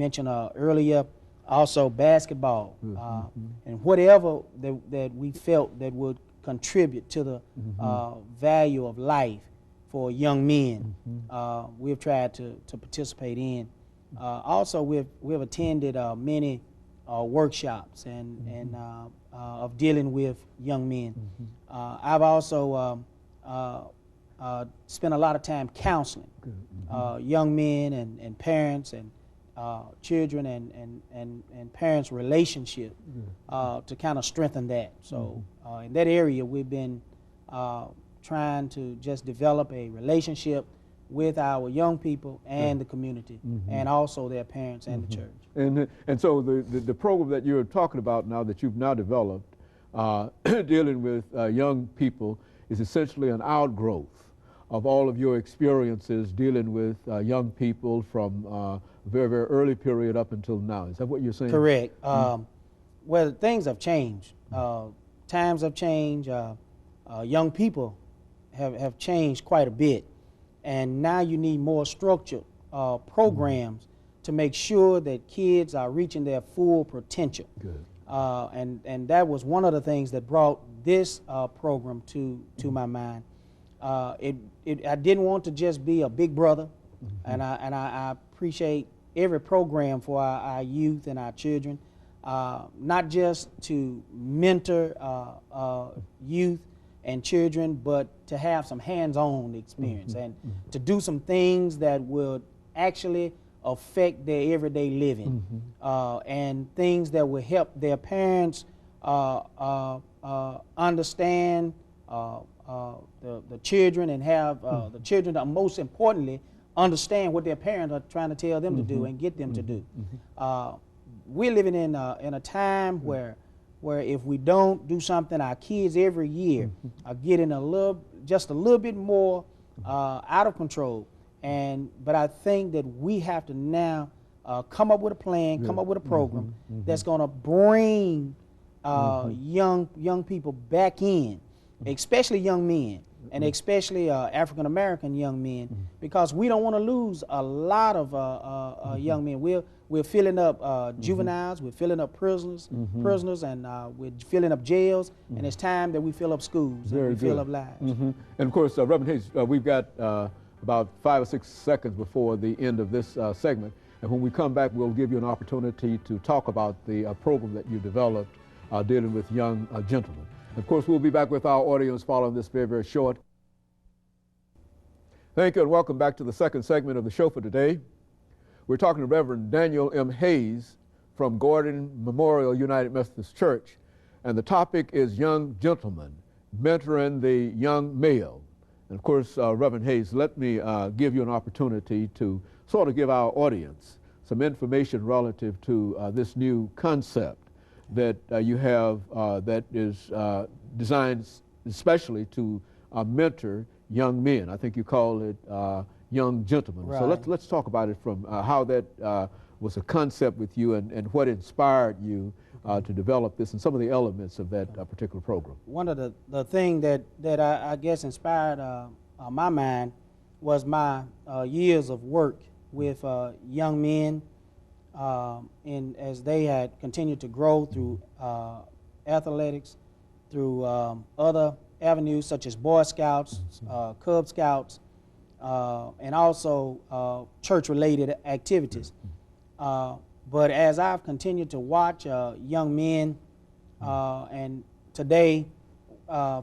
mentioned earlier, also basketball, and whatever that we felt that would contribute to the value of life for young men, we've tried to participate in. Also, we've attended many workshops and of dealing with young men. I've also spent a lot of time counseling young men and parents and children and parents' relationship to kind of strengthen that. So in that area, we've been trying to just develop a relationship with our young people and the community, and also their parents and the church. And so the program that you're talking about now, that you've now developed, dealing with young people, is essentially an outgrowth of all of your experiences dealing with young people from a very, very early period up until now. Is that what you're saying? Correct. Well, things have changed. Times have changed. Young people have changed quite a bit. And now you need more structured programs to make sure that kids are reaching their full potential. Good. And that was one of the things that brought this program to my mind. I didn't want to just be a big brother, and I appreciate every program for our youth and our children, not just to mentor youth and children, but to have some hands-on experience and to do some things that would actually affect their everyday living, and things that will help their parents understand the children, and have the children, most importantly, understand what their parents are trying to tell them to do and get them to do. We're living in a time where if we don't do something, our kids every year are getting just a little bit more out of control. But I think that we have to now come up with a plan, come up with a program that's going to bring young people back in, especially young men, and especially African American young men, because we don't want to lose a lot of young men. We're filling up juveniles, we're filling up prisoners, and we're filling up jails, and it's time that we fill up schools and we fill up lives. And of course, Reverend Hayes, we've got about 5 or 6 seconds before the end of this segment, and when we come back, we'll give you an opportunity to talk about the program that you developed dealing with young gentlemen. Of course, we'll be back with our audience following this very, very short. Thank you, and welcome back to the second segment of the show for today. We're talking to Reverend Daniel M. Hayes from Gordon Memorial United Methodist Church, and the topic is young gentlemen, mentoring the young male. And of course, Reverend Hayes, let me give you an opportunity to sort of give our audience some information relative to this new concept that you have that is designed especially to mentor young men. I think you call it young gentlemen. Right. So let's talk about it from how that was a concept with you, and what inspired you to develop this and some of the elements of that particular program. One of the thing that I guess inspired my mind was my years of work with young men, as they had continued to grow through athletics, through other avenues such as Boy Scouts, Cub Scouts, and also church-related activities. But as I've continued to watch young men, and today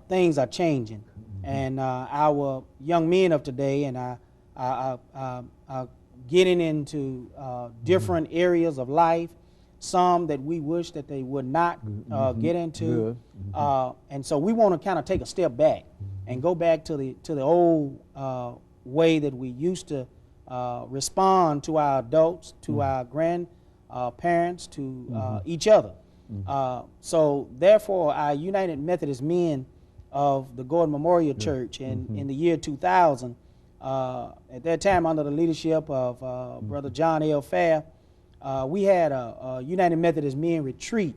things are changing, and our young men of today and are getting into different areas of life, some that we wish that they would not get into. And so we want to kind of take a step back and go back to the old way that we used to respond to our adults, to our grandparents, to each other. So therefore, our United Methodist Men of the Gordon Memorial Church in the year 2000, at that time under the leadership of Brother John L. Fair, we had a United Methodist Men retreat,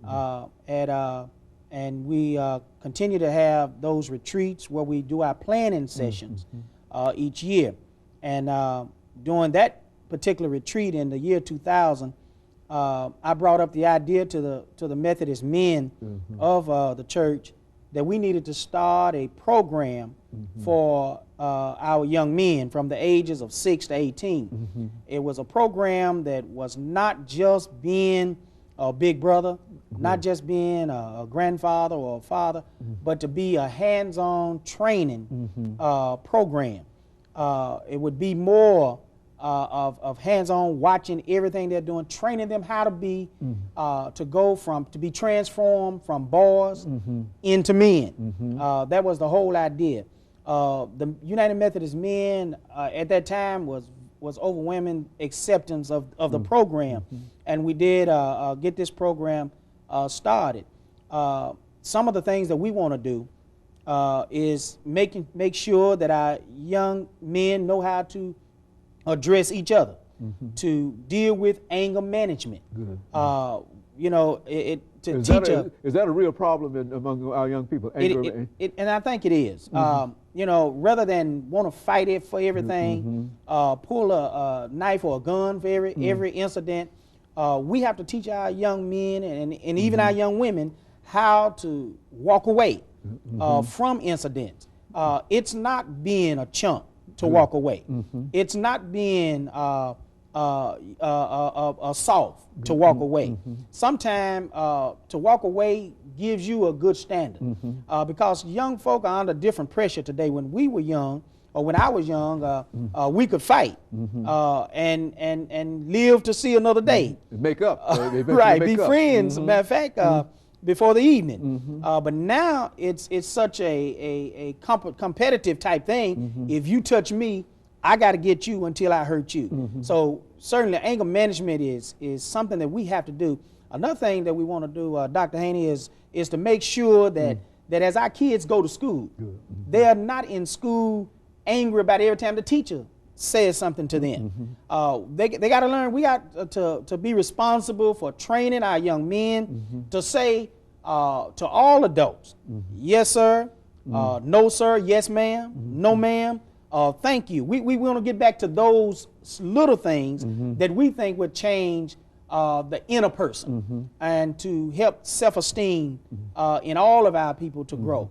and we continue to have those retreats where we do our planning sessions each year. And during that particular retreat in the year 2000, I brought up the idea to the Methodist men of the church that we needed to start a program for our young men from the ages of 6 to 18. It was a program that was not just being a big brother, not just being a grandfather or a father, but to be a hands-on training program. It would be more of hands-on, watching everything they're doing, training them how to be, to be transformed from boys into men. That was the whole idea. The United Methodist Men at that time was overwhelming acceptance of the program, and we did get this program started. Some of the things that we want to do is make sure that our young men know how to address each other, to deal with anger management. You know, to teach is that a real problem among our young people? Anger? And I think it is. You know, rather than want to fight it for everything, pull a knife or a gun for every incident, we have to teach our young men and even our young women how to walk away from incidents. It's not being a chump to walk away. It's not being soft to walk away. Sometimes to walk away gives you a good standard, because young folk are under different pressure today. When we were young, or when I was young, we could fight and live to see another day. Make up. Right, be friends, matter of fact, before the evening. But now it's such a competitive type thing. If you touch me, I got to get you until I hurt you. So certainly anger management is something that we have to do. Another thing that we want to do, Dr. Haney, is to make sure that as our kids go to school, they are not in school angry about every time the teacher says something to them. They got to learn, we got to be responsible for training our young men to say to all adults, yes, sir, no, sir, yes, ma'am, no, ma'am, thank you. We want to get back to those little things that we think would change the inner person and to help self-esteem in all of our people to grow.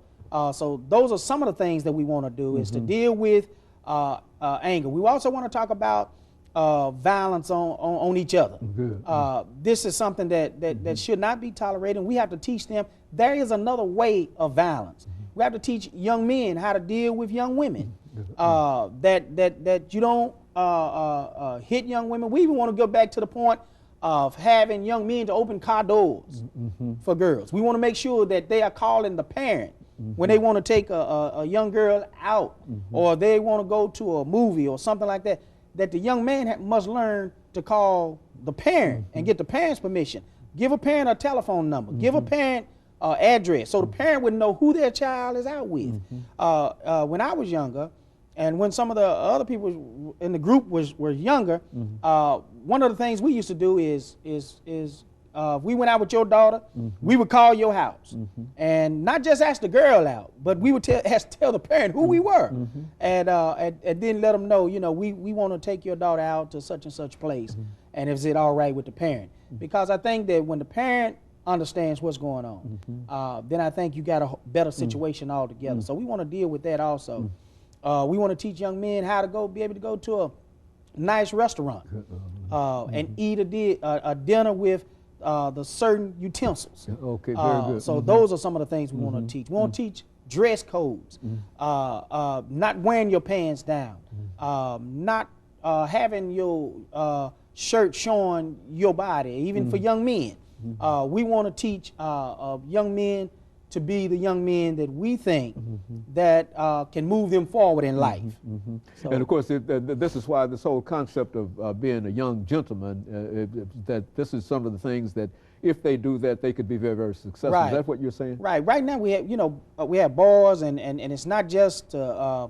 So those are some of the things that we want to do, is to deal with anger. We also want to talk about violence on each other. This is something that should not be tolerated. We have to teach them there is another way of violence. We have to teach young men how to deal with young women. That you don't hit young women. We even want to go back to the point of having young men to open car doors for girls. We want to make sure that they are calling the parent when they want to take a young girl out, or they want to go to a movie or something like that, that the young man must learn to call the parent and get the parent's permission. Give a parent a telephone number. Give a parent address, so the parent would know who their child is out with. When I was younger, and when some of the other people in the group were younger, one of the things we used to do is if we went out with your daughter, we would call your house and not just ask the girl out, but we would tell the parent who we were, and then let them know, you know, we want to take your daughter out to such and such place, and is it all right with the parent? Because I think that when the parent understands what's going on, then I think you got a better situation altogether. So we want to deal with that also. We want to teach young men how to be able to go to a nice restaurant and eat a dinner with the certain utensils. Okay, very good. So those are some of the things we want to teach. We want to teach dress codes, not wearing your pants down, not having your shirt showing your body, even for young men. We want to teach young men to be the young men that we think that can move them forward in life. So, and of course, this is why this whole concept of being a young gentleman, that this is some of the things that if they do that, they could be very, very successful. Is that what you're saying? Right. Right now we have, we have boys, and it's not just to